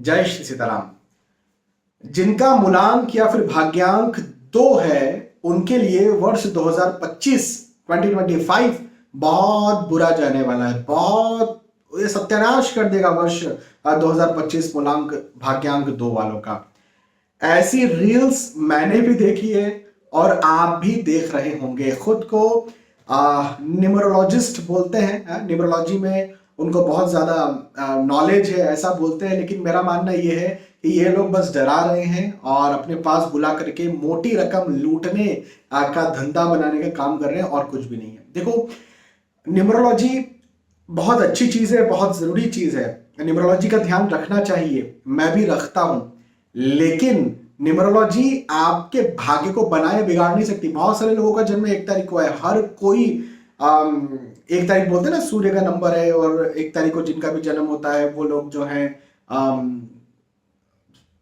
जय श्री सीताराम। जिनका मूलांक या फिर भाग्यांक 2 है उनके लिए वर्ष 2025 बहुत बुरा जाने वाला है। बहुत ये सत्यानाश कर देगा वर्ष 2025 मूलांक भाग्यांक 2 वालों का। ऐसी रील्स मैंने भी देखी है और आप भी देख रहे होंगे। खुद को न्यूमरोलॉजिस्ट बोलते हैं, न्यूमरोलॉजी में उनको बहुत ज्यादा नॉलेज है ऐसा बोलते हैं, लेकिन मेरा मानना ये है कि ये लोग बस डरा रहे हैं और अपने पास बुला करके मोटी रकम लूटने का धंधा बनाने का काम कर रहे हैं और कुछ भी नहीं है। देखो, न्यूमरोलॉजी बहुत अच्छी चीज है, बहुत जरूरी चीज है। न्यूमरोलॉजी का ध्यान रखना चाहिए, मैं भी रखता हूं, लेकिन न्यूमरोलॉजी आपके भाग्य को बनाए बिगाड़ नहीं सकती। बहुत सारे लोगों का जन्म 1 तारीख को है। हर कोई 1 तारीख बोलते हैं ना, सूर्य का नंबर है, और 1 तारीख को जिनका भी जन्म होता है वो लोग जो है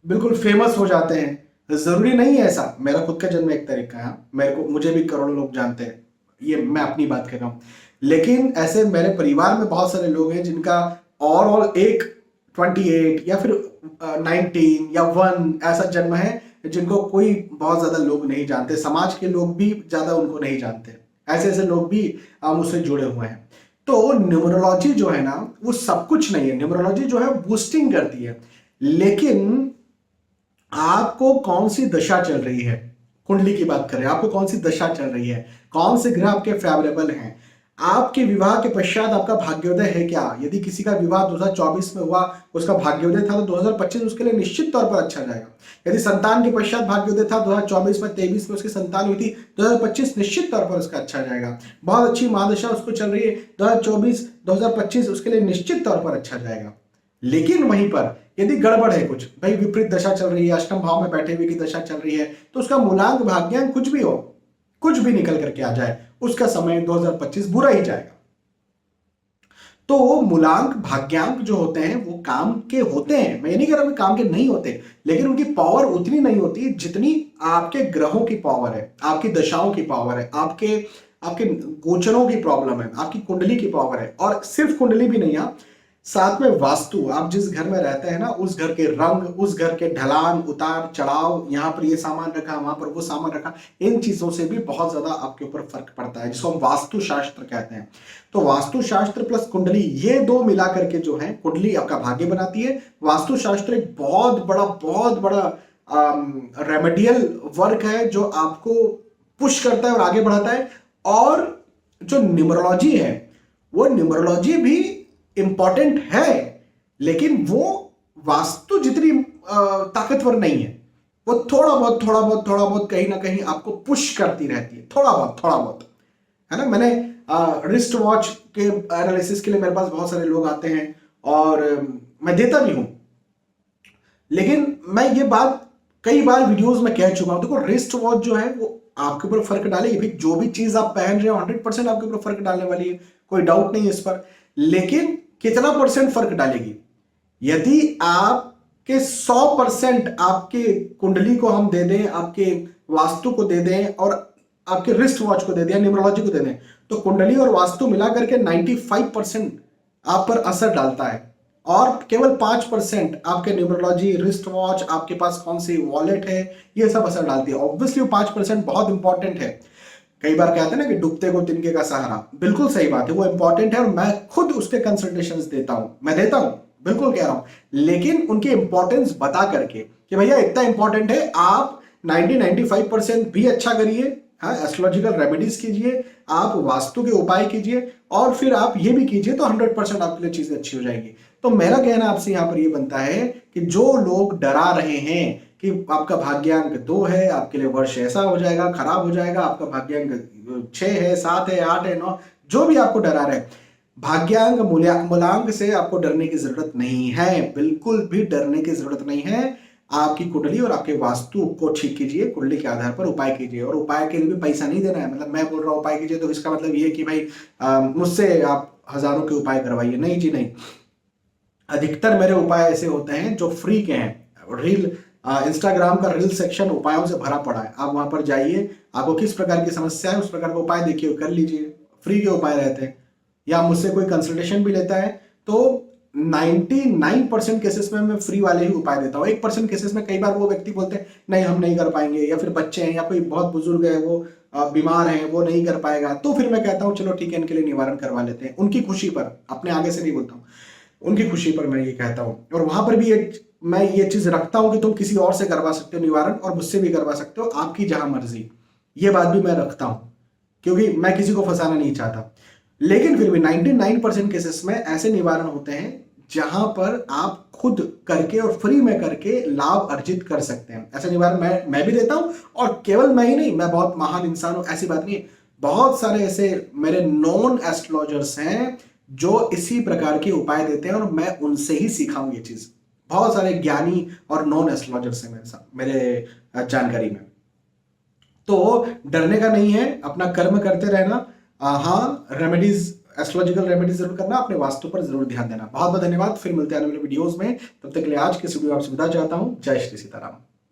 बिल्कुल फेमस हो जाते हैं। जरूरी नहीं है ऐसा। मेरा खुद का जन्म 1 तारीख का है, मुझे भी करोड़ों लोग जानते हैं, ये मैं अपनी बात कर रहा हूं। लेकिन ऐसे मेरे परिवार में बहुत सारे लोग हैं जिनका ओवरऑल 28 या फिर 19 या 1 ऐसा जन्म है, जिनको कोई बहुत ज्यादा लोग नहीं जानते, समाज के लोग भी ज्यादा उनको नहीं जानते। ऐसे ऐसे लोग भी मुझसे जुड़े हुए हैं। तो न्यूमरोलॉजी जो है ना, वो सब कुछ नहीं है। न्यूमरोलॉजी जो है बूस्टिंग करती है, लेकिन आपको कौन सी दशा चल रही है, कुंडली की बात करें, आपको कौन सी दशा चल रही है, कौन से ग्रह आपके फेवरेबल हैं, आपके विवाह के पश्चात आपका भाग्योदय है क्या। यदि किसी का विवाह 2024 में हुआ, उसका भाग्योदय था, तो 2025 उसके लिए निश्चित तौर पर अच्छा जाएगा। यदि संतान के पश्चात भाग्योदय था 2024 में, 23 में उसकी संतान हुई थी, 2025 निश्चित तौर पर उसका अच्छा जाएगा। बहुत अच्छी महादशा उसको चल रही है 2024 2025, उसके लिए निश्चित तौर पर अच्छा जाएगा। लेकिन वहीं पर यदि गड़बड़ है, कुछ भाई विपरीत दशा चल रही है, अष्टम भाव में बैठे हुए की दशा चल रही है, तो उसका मूलांक भाग्यांक कुछ भी हो, कुछ भी निकल करके आ जाए, उसका समय 2025 बुरा ही जाएगा। तो मूलांक भाग्यांक जो होते हैं वो काम के होते हैं, मैं ये नहीं कह रहा कि काम के नहीं होते, लेकिन उनकी पावर उतनी नहीं होती जितनी आपके ग्रहों की पावर है, आपकी दशाओं की पावर है, आपके आपके गोचरों की प्रॉब्लम है, आपकी कुंडली की पावर है। और सिर्फ कुंडली भी नहीं है, साथ में वास्तु, आप जिस घर में रहते हैं ना, उस घर के रंग, उस घर के ढलान उतार चढ़ाव, यहाँ पर ये सामान रखा, वहां पर वो सामान रखा, इन चीजों से भी बहुत ज्यादा आपके ऊपर फर्क पड़ता है, जिसको हम वास्तु शास्त्र कहते हैं। तो वास्तु शास्त्र प्लस कुंडली, ये दो मिला करके जो है, कुंडली आपका भाग्य बनाती है, वास्तु शास्त्र एक बहुत बड़ा रेमेडियल वर्क है जो आपको पुश करता है और आगे बढ़ाता है। और जो न्यूमरोलॉजी है, वो न्यूमरोलॉजी भी इंपॉर्टेंट है, लेकिन वो वास्तु जितनी ताकतवर नहीं है। वो थोड़ा बहुत कहीं ना कहीं आपको पुश करती रहती है, थोड़ा बहुत, है ना। मैंने रिस्ट वॉच के एनालिसिस के लिए मेरे पास बहुत सारे लोग आते हैं और मैं देता भी हूं, लेकिन मैं ये बात कई बार वीडियोस में कह चुका हूं। देखो, रिस्ट वॉच जो है वो आपके ऊपर फर्क डालेगी भाई, जो भी चीज आप पहन रहे हो 100% आपके ऊपर फर्क डालने वाली है, कोई डाउट नहीं है इस पर। लेकिन कितना परसेंट फर्क डालेगी? यदि आपके 100% आपके कुंडली को हम दे दें, आपके वास्तु को दे दें और आपके रिस्ट वॉच को दे दें, न्यूमरोलॉजी को दे दें, तो कुंडली और वास्तु मिलाकर के 95% आप पर असर डालता है, और केवल 5% आपके न्यूमरोलॉजी, रिस्ट वॉच, आपके पास कौन सी वॉलेट है, ये सब असर डालती है। ऑब्वियसली 5% बहुत इंपॉर्टेंट है। कई बार कहते हैं ना कि डूबते को तिनके का सहारा, बिल्कुल सही बात है, वो इंपॉर्टेंट है और मैं खुद उसके कंसल्टेशंस देता हूं, मैं देता हूं, बिल्कुल कह रहा हूं। लेकिन उनकी इंपॉर्टेंस बता करके कि भैया इतना इंपॉर्टेंट है, आप 90-95% भी अच्छा करिए, हाँ, एस्ट्रोलॉजिकल रेमेडीज कीजिए, आप वास्तु के उपाय कीजिए, और फिर आप ये भी कीजिए, तो 100% आपके लिए चीजें अच्छी हो जाएगी। तो मेरा कहना आपसे यहाँ पर ये बनता है कि जो लोग डरा रहे हैं कि आपका भाग्यांक 2 है, आपके लिए वर्ष ऐसा हो जाएगा, खराब हो जाएगा, आपका भाग्यांक 6 है, 7 है, 8 है, 9, जो भी आपको डरा रहे, भाग्यांक मूलांक से आपको डरने की जरूरत नहीं है, बिल्कुल भी डरने की जरूरत नहीं है। आपकी कुंडली और आपके वास्तु को ठीक कीजिए, कुंडली के आधार पर उपाय कीजिए, और उपाय के लिए भी पैसा नहीं देना है। मतलब मैं बोल रहा हूं उपाय कीजिए, तो इसका मतलब ये कि भाई मुझसे आप हजारों के उपाय करवाइए, नहीं जी नहीं। अधिकतर मेरे उपाय ऐसे होते हैं जो फ्री के हैं। इंस्टाग्राम का रील सेक्शन उपायों से भरा पड़ा है, आप वहां पर जाइए, आपको किस प्रकार की समस्या है उस प्रकार का उपाय देखिए, कर लीजिए, फ्री के उपाय रहते हैं। या मुझसे कोई कंसल्टेशन भी लेता है तो 99% केसेस में मैं फ्री वाले ही उपाय देता हूँ। 1% केसेस में कई बार वो व्यक्ति बोलते हैं नहीं हम नहीं कर पाएंगे, या फिर बच्चे हैं या कोई बहुत बुजुर्ग है वो बीमार है वो नहीं कर पाएगा, तो फिर मैं कहता हूँ चलो ठीक है इनके लिए निवारण करवा लेते हैं, उनकी खुशी पर, अपने आगे से नहीं बोलता हूँ, उनकी खुशी पर मैं ये कहता हूँ। और वहां पर भी मैं ये चीज रखता हूँ कि तुम किसी और से करवा सकते हो निवारण और मुझसे भी करवा सकते हो, आपकी जहां मर्जी, ये बात भी मैं रखता हूं क्योंकि मैं किसी को फंसाना नहीं चाहता। लेकिन फिर भी 99% केसेस में ऐसे निवारण होते हैं जहां पर आप खुद करके और फ्री में करके लाभ अर्जित कर सकते हैं। ऐसे निवारण मैं भी देता हूं, और केवल मैं ही नहीं, मैं बहुत महान इंसान हूं ऐसी बात नहीं है, बहुत सारे ऐसे मेरे नॉन एस्ट्रोलॉजर्स हैं जो इसी प्रकार के उपाय देते हैं और मैं उनसे ही सीखा हूं ये चीज। बहुत सारे ज्ञानी और नॉन एस्ट्रोलॉजर्स हैं मेरे साथ, मेरे जानकारी में। तो डरने का नहीं है, अपना कर्म करते रहना। हाँ, रेमेडीज, एस्ट्रोलॉजिकल रेमेडीज जरूर करना, अपने वास्तु पर जरूर ध्यान देना। बहुत बहुत धन्यवाद, फिर मिलते हैं आने वाले वीडियोस में। तब तक के लिए आज के वीडियो आपसे विदा चाहता हूं। जय श्री सीताराम।